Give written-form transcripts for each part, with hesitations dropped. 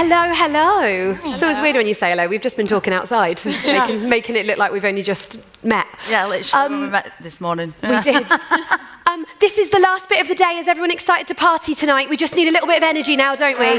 Hello, hello. It's always weird when you say hello. We've just been talking outside, just making it look like we've only just met. Yeah, literally, when we met this morning. We did. This is the last bit of the day. Is everyone excited to party tonight? We just need a little bit of energy now, don't we?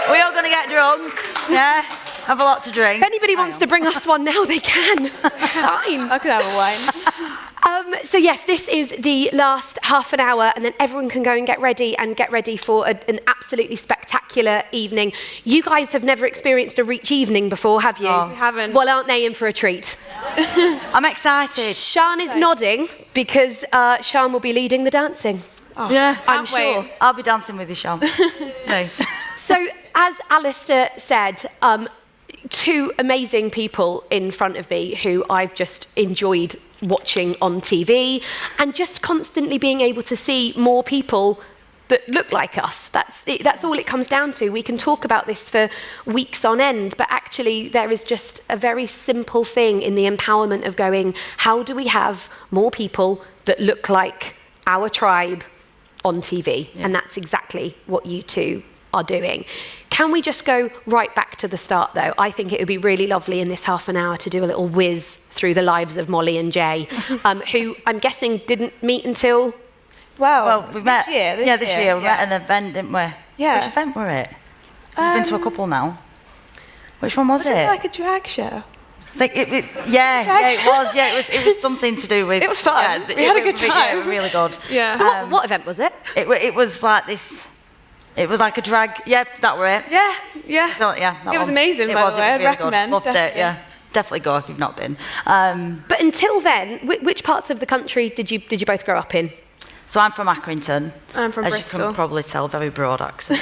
We're all going to get drunk. Yeah, have a lot to drink. If anybody wants to bring us one now, they can. Fine. I could have a wine. So yes, this is the last half an hour, and then everyone can go and get ready for an absolutely spectacular evening. You guys have never experienced a Reach evening before, have you? We haven't. Well, aren't they in for a treat? I'm excited. Sian is nodding because Sian will be leading the dancing. Oh, yeah, I'm sure. I'll be dancing with you, Sian. No. So, as Alistair said, two amazing people in front of me who I've just enjoyed watching on TV, and just constantly being able to see more people that look like us. That's all it comes down to. We can talk about this for weeks on end, but actually there is just a very simple thing in the empowerment of going, how do we have more people that look like our tribe on TV? Yeah. And that's exactly what you two are doing. Can we just go right back to the start, though? I think it would be really lovely in this half an hour to do a little whiz through the lives of Mollie and Jay, who I'm guessing didn't meet until... Well, we met... This year. This year. We met at an event, didn't we? Yeah. Which event were it? We've been to a couple now. Which one was it? Was it like a drag show? I think it was. Yeah, it was something to do with... It was fun. Yeah, we had a good time. Yeah, it was really good. Yeah. So what event was it? It was like this... It was like a drag... Yeah, that were it. Yeah. So, yeah, that it was one. amazing, by the way. I'd recommend. Loved it, yeah. Definitely go if you've not been. But until then, which parts of the country did you both grow up in? So I'm from Accrington. I'm from Bristol. As you can probably tell, very broad accent.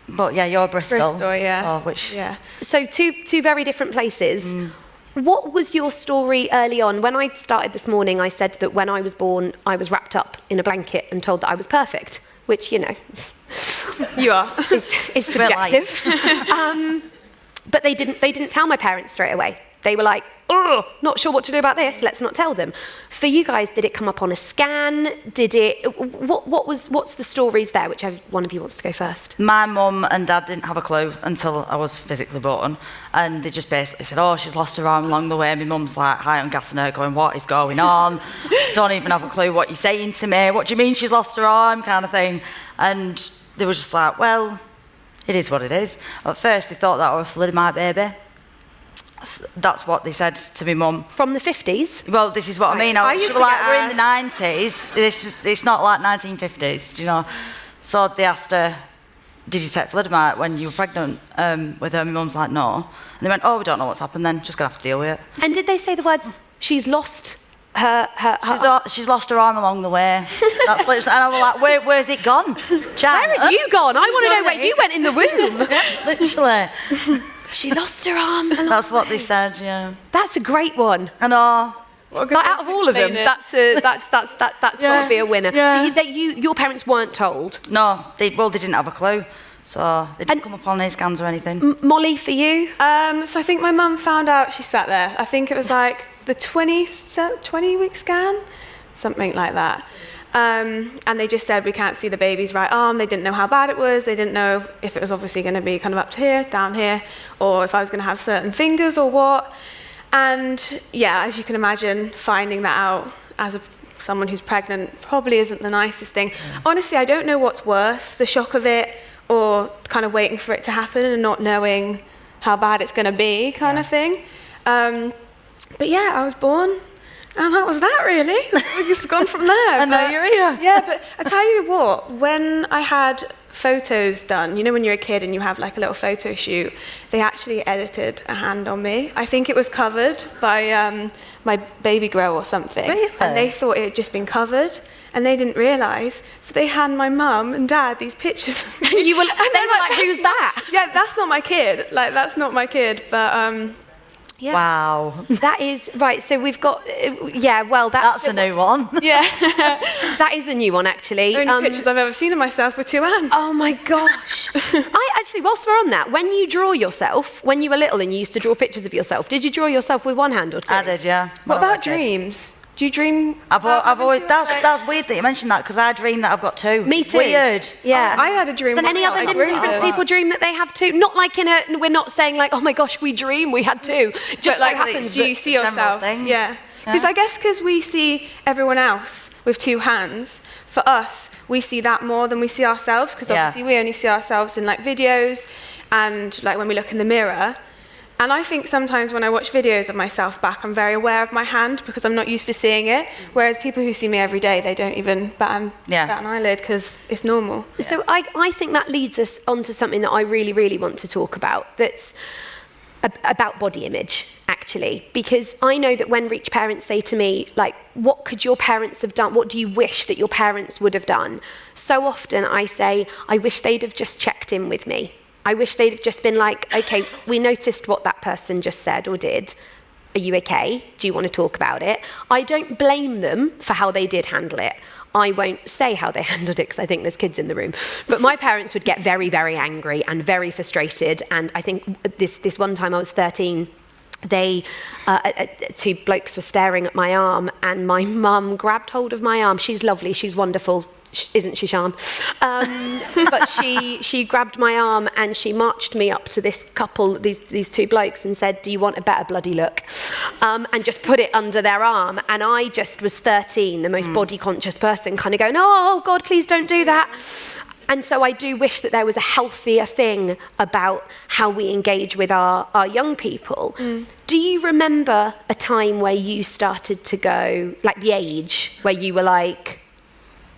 But yeah, you're Bristol. Bristol, yeah. So two very different places. What was your story early on? When I started this morning, I said that when I was born, I was wrapped up in a blanket and told that I was perfect, which, you know, you are. is subjective. But they didn't tell my parents straight away. They were like, oh, not sure what to do about this, let's not tell them. For you guys, did it come up on a scan? What's the stories there? Whichever one of you wants to go first. My mum and dad didn't have a clue until I was physically born, and they just basically said, oh, she's lost her arm along the way. My mum's like high on gas and her going, what is going on? Don't even have a clue what you're saying to me. What do you mean she's lost her arm, kind of thing? And they were just like, well, it is what it is. At first they thought that I was a thalidomide baby. That's what they said to me mum. From the 50s? Well, this is what I mean. I used to like, get we're in the 90s. It's not like 1950s, do you know? So they asked her, did you take thalidomide when you were pregnant with her? My mum's like, no. And they went, oh, we don't know what's happened then. Just going to have to deal with it. And did they say the words, she's lost her she's lost her arm along the way. That's literally, and I was like, where's it gone? Jan? Where had you gone? I want to know where you went in the womb. Literally. She lost her arm. That's what they said, yeah. That's a great one. I know. Like, out of all of them, that's got to be a winner. Yeah. So your parents weren't told? No, they didn't have a clue. So they didn't come upon any scans or anything. Mollie, for you? So I think my mum found out, she sat there. I think it was like the 20-week scan, something like that. And they just said, we can't see the baby's right arm. They didn't know how bad it was. They didn't know if it was obviously going to be kind of up to here, down here, or if I was going to have certain fingers or what. And yeah, as you can imagine, finding that out as someone who's pregnant probably isn't the nicest thing. Honestly, I don't know what's worse, the shock of it or kind of waiting for it to happen and not knowing how bad it's going to be kind of thing. But yeah, I was born. And that was that, really. It's gone from there. And now you're here. Yeah, but I tell you what, when I had photos done, you know when you're a kid and you have like a little photo shoot, they actually edited a hand on me. I think it was covered by my baby grow or something. Really? And they thought it had just been covered, and they didn't realise. So they hand my mum and dad these pictures. They were like, who's that? Yeah, that's not my kid. Like, that's not my kid, but... Yeah. Wow. That is, right, so we've got, that's a new one. Yeah. That is a new one, actually. The only pictures I've ever seen of myself with two hands. Oh my gosh. Whilst we're on that, when you draw yourself, when you were little and you used to draw pictures of yourself, did you draw yourself with one hand or two? I did, yeah. What about dreams? Do you dream? I've about always, having two? that's weird that you mentioned that, because I dream that I've got two. Me too. Weird. Yeah. I had a dream. Is there any once other I got difference rid of people dream that they have two? Not like we're not saying like, oh my gosh, we dream we had two. Just like, so happens. do you see general yourself? thing. Yeah. Because I guess because we see everyone else with two hands, for us, we see that more than we see ourselves, because obviously we only see ourselves in like videos and like when we look in the mirror. And I think sometimes when I watch videos of myself back, I'm very aware of my hand because I'm not used to seeing it. Whereas people who see me every day, they don't even bat an eyelid because it's normal. So I think that leads us onto something that I really, really want to talk about, that's about body image, actually. Because I know that when Reach parents say to me, like, what could your parents have done? What do you wish that your parents would have done? So often I say, I wish they'd have just checked in with me. I wish they'd have just been like, okay, we noticed what that person just said or did. Are you okay? Do you want to talk about it? I don't blame them for how they did handle it. I won't say how they handled it because I think there's kids in the room. But my parents would get very, very angry and very frustrated. And I think this one time I was 13, two blokes were staring at my arm and my mum grabbed hold of my arm. She's lovely, she's wonderful. Isn't she, Sian? But she grabbed my arm and she marched me up to this couple, these two blokes, and said, do you want a better bloody look? And just put it under their arm. And I just was 13, the most body-conscious person, kind of going, oh, God, please don't do that. And so I do wish that there was a healthier thing about how we engage with our young people. Do you remember a time where you started to go, like the age where you were like,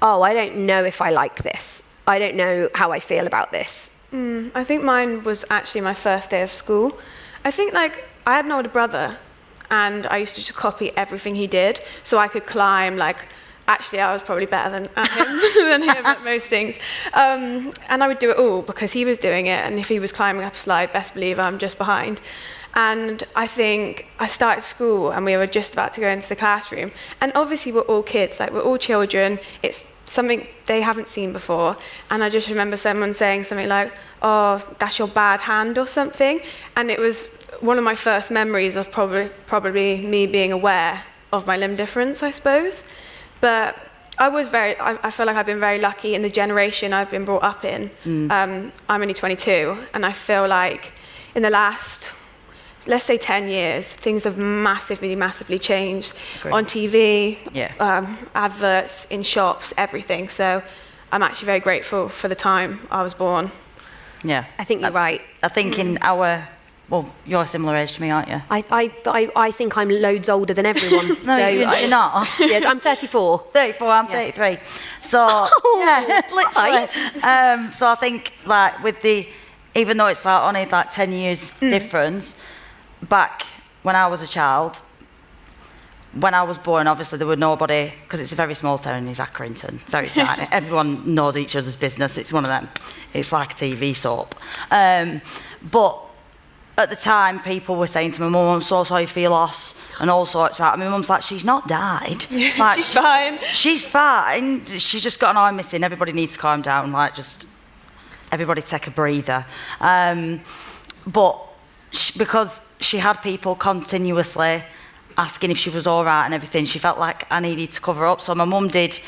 oh, I don't know if I like this. I don't know how I feel about this. I think mine was actually my first day of school. I think like I had an older brother and I used to just copy everything he did so I could climb. Like, actually I was probably better than him at most things. And I would do it all because he was doing it, and if he was climbing up a slide, best believe I'm just behind. And I think I started school and we were just about to go into the classroom. And obviously we're all kids, like we're all children. It's something they haven't seen before. And I just remember someone saying something like, oh, that's your bad hand or something. And it was one of my first memories of probably me being aware of my limb difference, I suppose. But I feel like I've been very lucky in the generation I've been brought up in. I'm only 22, and I feel like in the last, let's say 10 years, things have massively changed. Agreed. On TV, Yeah. adverts, in shops, everything. So I'm actually very grateful for the time I was born. Yeah. I think you're right. I think in our, well, you're a similar age to me, aren't you? I think I'm loads older than everyone. No, so you're not. Yes, I'm 34. 34, I'm 33. So, yeah, literally. So I think, like, with even though it's like only like 10 years difference, back when I was a child, when I was born, obviously there were nobody, because it's a very small town in Accrington, very tiny. Everyone knows each other's business. It's one of them. It's like a TV soap. But at the time, people were saying to my mum, I'm so sorry for your loss, and all sorts. Right? My mum's like, she's not died. Like, She's fine. She's fine. She's just got an eye missing. Everybody needs to calm down. Like, just everybody take a breather. But because she had people continuously asking if she was all right and everything, she felt like I needed to cover up. So my mum did,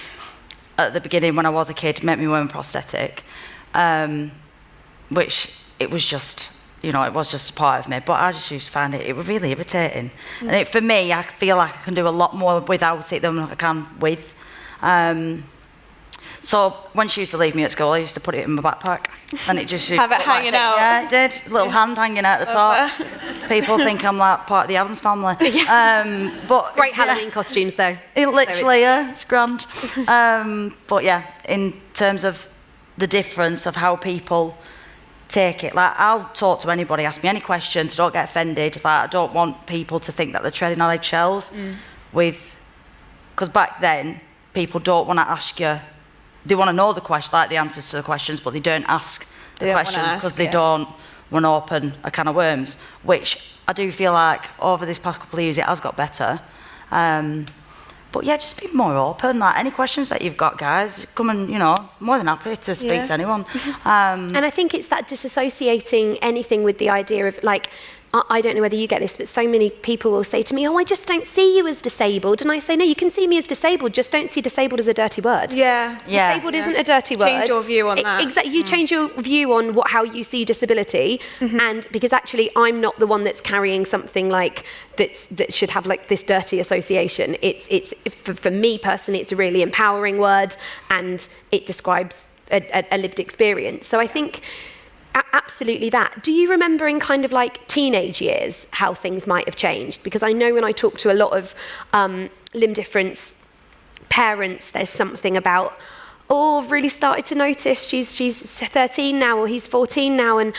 at the beginning when I was a kid, make me wear a prosthetic, which it was just, you know, it was just a part of me. But I just used to find it was really irritating. And for me, I feel like I can do a lot more without it than I can with. So when she used to leave me at school, I used to put it in my backpack, and it just used Have to it look hanging like out. Yeah, it did. A little hand hanging out the top. People think I'm like part of the Addams family. But Great Halloween costumes, though. It literally, yeah, it's grand. But yeah, in terms of the difference of how people take it, like I'll talk to anybody, ask me any questions, don't get offended. Like I don't want people to think that they're treading on eggshells because back then people don't want to ask you. They want to know the question, like the answers to the questions, but they don't ask the questions because they don't want to open a can of worms, which I do feel like over this past couple of years it has got better. But yeah, just be more open. Like any questions that you've got, guys, come and, you know, more than happy to speak to anyone. And I think it's that disassociating anything with the idea of like I don't know whether you get this, but so many people will say to me, oh, I just don't see you as disabled. And I say, no, you can see me as disabled, just don't see disabled as a dirty word. Yeah. Disabled isn't a dirty word. Change your view on that. Exactly. You change your view on how you see disability. And because actually I'm not the one that's carrying something like that should have like this dirty association. It's for me personally, it's a really empowering word, and it describes a lived experience. So I think absolutely that. Do you remember in kind of like teenage years how things might have changed? Because I know when I talk to a lot of limb difference parents, there's something about, oh, I've really started to notice she's 13 now, or he's 14 now, and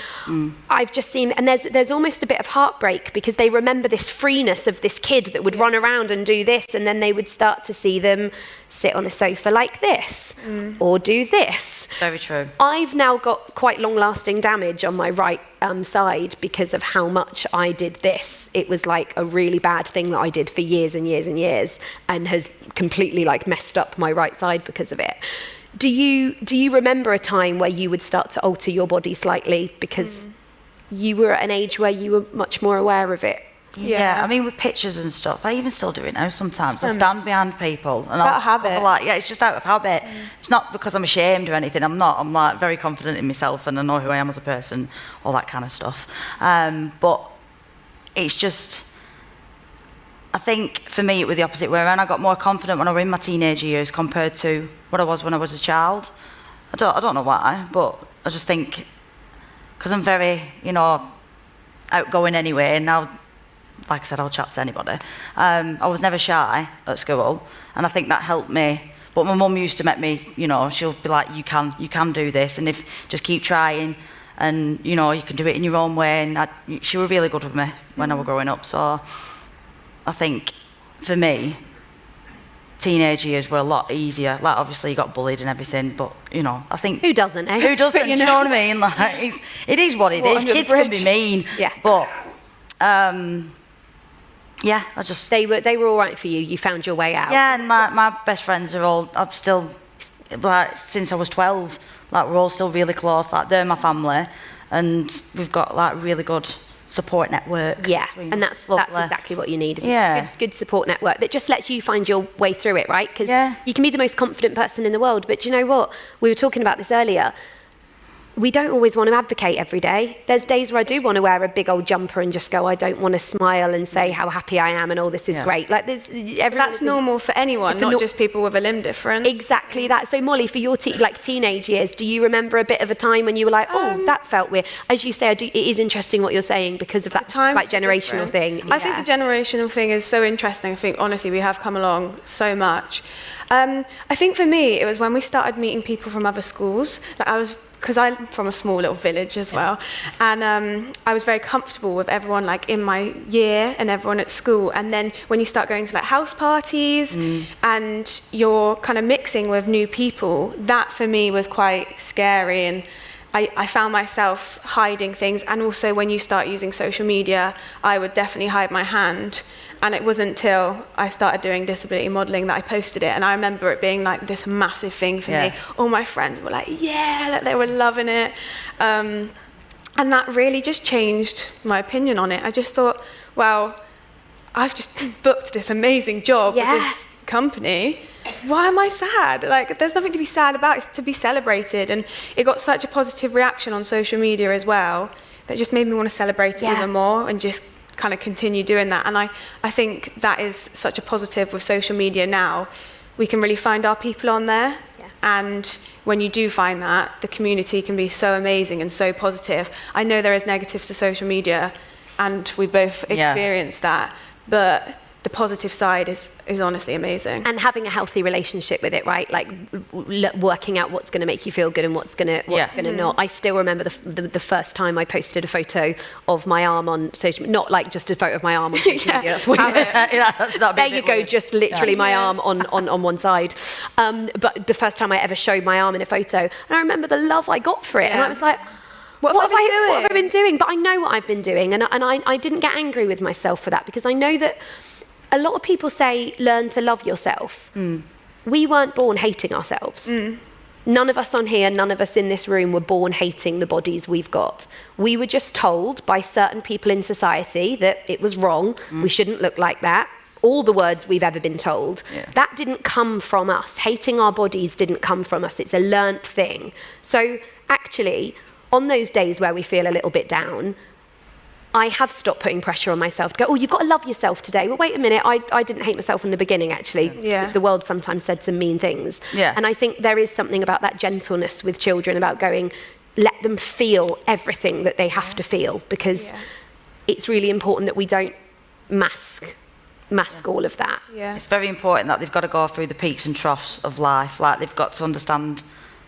I've just seen, and there's almost a bit of heartbreak because they remember this freeness of this kid that would run around and do this, and then they would start to see them sit on a sofa like this, or do this. Very true. I've now got quite long-lasting damage on my right side because of how much I did this. It was like a really bad thing that I did for years and years and years, and has completely like messed up my right side because of it. Do you remember a time where you would start to alter your body slightly because you were at an age where you were much more aware of it? Yeah, I mean, with pictures and stuff, I even still do it now sometimes. I stand behind people and I'll habit. Like, yeah, it's just out of habit. It's not because I'm ashamed or anything. I'm not. I'm like very confident in myself, and I know who I am as a person, all that kind of stuff. But it's just, I think for me it was the opposite way around. I got more confident when I was in my teenage years compared to what I was when I was a child. I don't know why, but I just think because I'm very, outgoing anyway, and now, like I said, I'll chat to anybody. I was never shy at school, and I think that helped me. But my mum used to make me, she'll be like, you can do this, and if just keep trying, and you can do it in your own way. And she was really good with me when I was growing up. So I think for me, teenage years were a lot easier. Like, obviously you got bullied and everything, but I think Who doesn't, eh? who doesn't? Do you know what I mean? Like, it is what it is. under the Kids can be bridge. mean, Yeah. but yeah, I just They were all right for you. You found your way out. yeah. And my best friends are all. I've still, like, since I was 12. Like, we're all still really close. Like, they're my family, and we've got like really good support network. Yeah, between and us. that's Lovely. exactly what you need. Is Yeah. good support network that just lets you find your way through it, right? Because Yeah. you can be the most confident person in the world, but do you know what? We were talking about this earlier. We don't always want to advocate every day. There's days where I do want to wear a big old jumper and just go, I don't want to smile and say how happy I am and all this is Yeah. great. Like, That's normal for anyone, not just people with a limb difference. Exactly that. So Mollie, for your teenage years, do you remember a bit of a time when you were like, oh, that felt weird? As you say, it is interesting what you're saying because of that Times like are generational different. thing. I think the generational thing is so interesting. I think, honestly, we have come along so much. I think for me, it was when we started meeting people from other schools. Like, because I'm from a small little village as well, and I was very comfortable with everyone like in my year and everyone at school. And then when you start going to like house parties and you're kind of mixing with new people, that for me was quite scary, and I found myself hiding things. And also when you start using social media, I would definitely hide my hand. And it wasn't until I started doing disability modelling that I posted it. And I remember it being like this massive thing for me. All my friends were like, yeah, that they were loving it. And that really just changed my opinion on it. I just thought, well, I've just booked this amazing job with this company. Why am I sad? Like, there's nothing to be sad about. It's to be celebrated. And it got such a positive reaction on social media as well that just made me want to celebrate it even more and just kind of continue doing that. And I think that is such a positive with social media now. We can really find our people on there. Yeah. And when you do find that, the community can be so amazing and so positive. I know there is negatives to social media, and we both experienced that, but the positive side is honestly amazing. And having a healthy relationship with it, right? Like working out what's going to make you feel good and what's going to not. I still remember the first time I posted a photo of my arm on social media, not like just a photo of my arm on social media. That's weird. There you go, just literally my arm on one side. But the first time I ever showed my arm in a photo, and I remember the love I got for it, and I was like, what have I been doing? But I know what I've been doing, and I didn't get angry with myself for that, because I know that a lot of people say learn to love yourself. We weren't born hating ourselves. None of us on here, none of us in this room were born hating the bodies we've got. We were just told by certain people in society that it was wrong, we shouldn't look like that. All the words we've ever been told. That didn't come from us. Hating our bodies didn't come from us. It's a learnt thing. So actually, on those days where we feel a little bit down, I have stopped putting pressure on myself to go, oh, you've got to love yourself today. Well, wait a minute, I didn't hate myself in the beginning, actually. The world sometimes said some mean things. And I think there is something about that gentleness with children, about going, let them feel everything that they have to feel, because it's really important that we don't mask all of that. It's very important that they've got to go through the peaks and troughs of life. Like, they've got to understand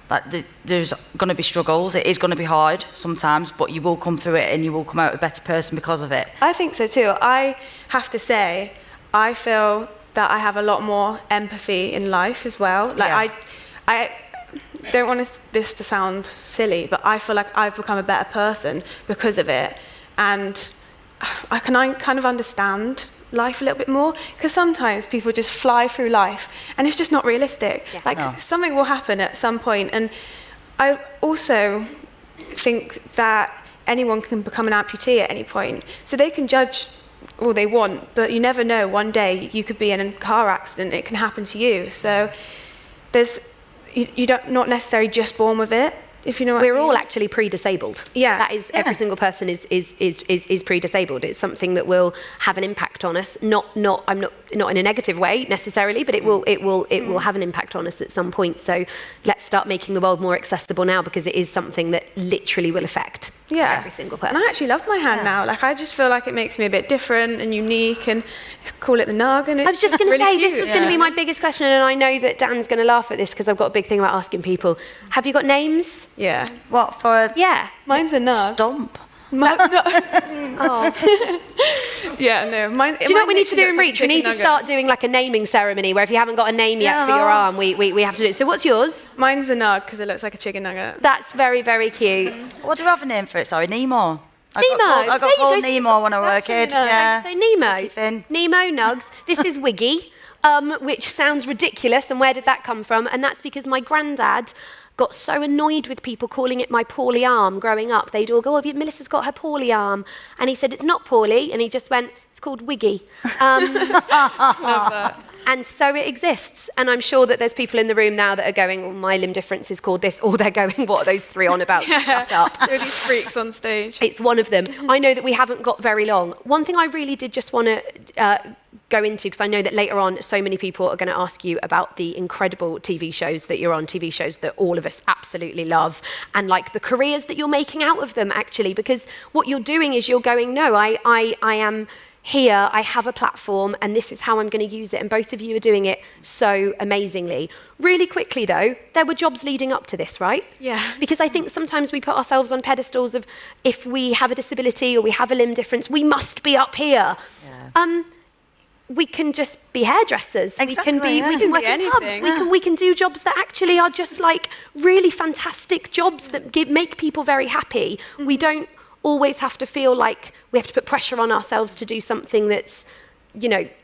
that there's going to be struggles. It is going to be hard sometimes, but you will come through it and you will come out a better person because of it. I think so too. I have to say, I feel that I have a lot more empathy in life as well. Like, I don't want this to sound silly, but I feel like I've become a better person because of it. And I kind of understand life a little bit more, because sometimes people just fly through life and it's just not realistic. Something will happen at some point, and I also think that anyone can become an amputee at any point, so they can judge all they want, but you never know, one day you could be in a car accident, it can happen to you. So you don't not necessarily just born with it, if you know what I mean. We're all actually pre-disabled. That is, every single person is pre-disabled. It's something that will have an impact on us. Not in a negative way necessarily, but it will have an impact on us at some point. So let's start making the world more accessible now, because it is something that literally will affect every single person. And I actually love my hand now. Like, I just feel like it makes me a bit different and unique, and call it the nug. And I was just going to really say, cute. this was going to be my biggest question, and I know that Dan's going to laugh at this because I've got a big thing about asking people. Have you got names? Yeah. What for? Mine's a nug. Stump. Yeah, no. Mine, do you know what we need to do in Reach? We need to start doing like a naming ceremony where if you haven't got a name yet for your arm, we have to do it. So what's yours? Mine's the nug because it looks like a chicken nugget. That's very, very cute. What do we have a name for it? Sorry, Nemo. Nemo. I got called Nemo when I was a kid. So Nemo Nugs. This is Wiggy, which sounds ridiculous. And where did that come from? And that's because my granddad got so annoyed with people calling it my poorly arm growing up. They'd all go, oh, Melissa's got her poorly arm. And he said, it's not poorly. And he just went, it's called Wiggy. Love that. And so it exists. And I'm sure that there's people in the room now that are going, well, my limb difference is called this. Or they're going, what are those three on about? Shut up. There are these freaks on stage. It's one of them. I know that we haven't got very long. One thing I really did just want to go into, because I know that later on so many people are going to ask you about the incredible TV shows that you're on, TV shows that all of us absolutely love, and like the careers that you're making out of them, actually, because what you're doing is you're going, no, I am here, I have a platform, and this is how I'm going to use it, and both of you are doing it so amazingly. Really quickly though, there were jobs leading up to this, right? Yeah. Because I think sometimes we put ourselves on pedestals of, if we have a disability or we have a limb difference, we must be up here. We can just be hairdressers. Exactly, we can work in pubs. We can do jobs that actually are just like really fantastic jobs that make people very happy. We don't always have to feel like we have to put pressure on ourselves to do something that's,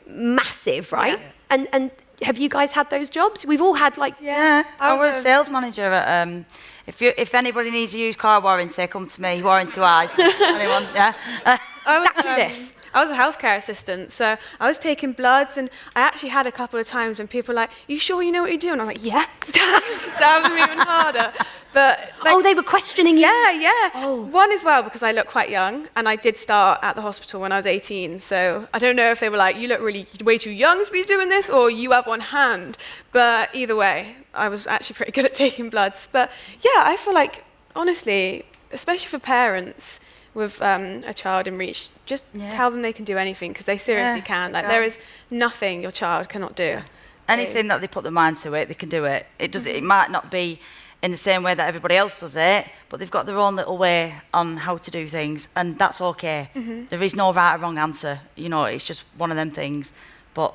massive, right? And have you guys had those jobs? We've all had like... I was a sales manager at... If anybody needs a used car warranty, come to me. Warranty-wise. Anyone? Exactly this. I was a healthcare assistant, so I was taking bloods, and I actually had a couple of times when people were like, you sure you know what you're doing? I was like, yeah. That was even harder. But they were questioning you? Yeah. Oh. One as well, because I look quite young, and I did start at the hospital when I was 18, so I don't know if they were like, you look really way too young to be doing this, or you have one hand. But either way, I was actually pretty good at taking bloods. But yeah, I feel like, honestly, especially for parents with a child in reach, just tell them they can do anything, because they seriously can. Like, there is nothing your child cannot do. Anything that they put their mind to it, they can do it. It might not be in the same way that everybody else does it, but they've got their own little way on how to do things, and that's okay. There is no right or wrong answer. It's just one of them things. But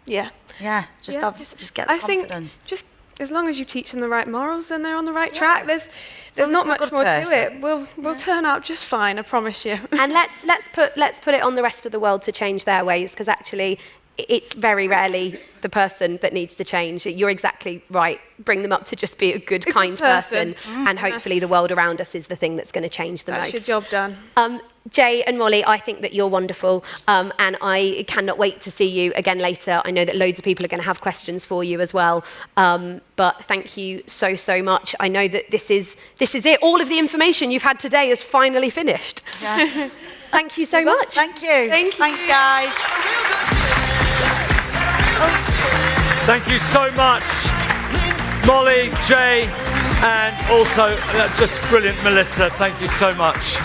just get the confidence. Think just as long as you teach them the right morals, then they're on the right track. There's not much more to it. We'll turn out just fine, I promise you. And let's put it on the rest of the world to change their ways, because actually it's very rarely the person that needs to change. You're exactly right. Bring them up to just be a good, kind person, and hopefully the world around us is the thing that's going to change the most. That's your job done. Jay and Mollie, I think that you're wonderful, and I cannot wait to see you again later. I know that loads of people are going to have questions for you as well, but thank you so much. I know that this is it. All of the information you've had today is finally finished. Yeah. Thank you so much. Thank you. Thank you. Thanks, guys. Thank you so much, Mollie, Jay, and also just brilliant Melissa. Thank you so much.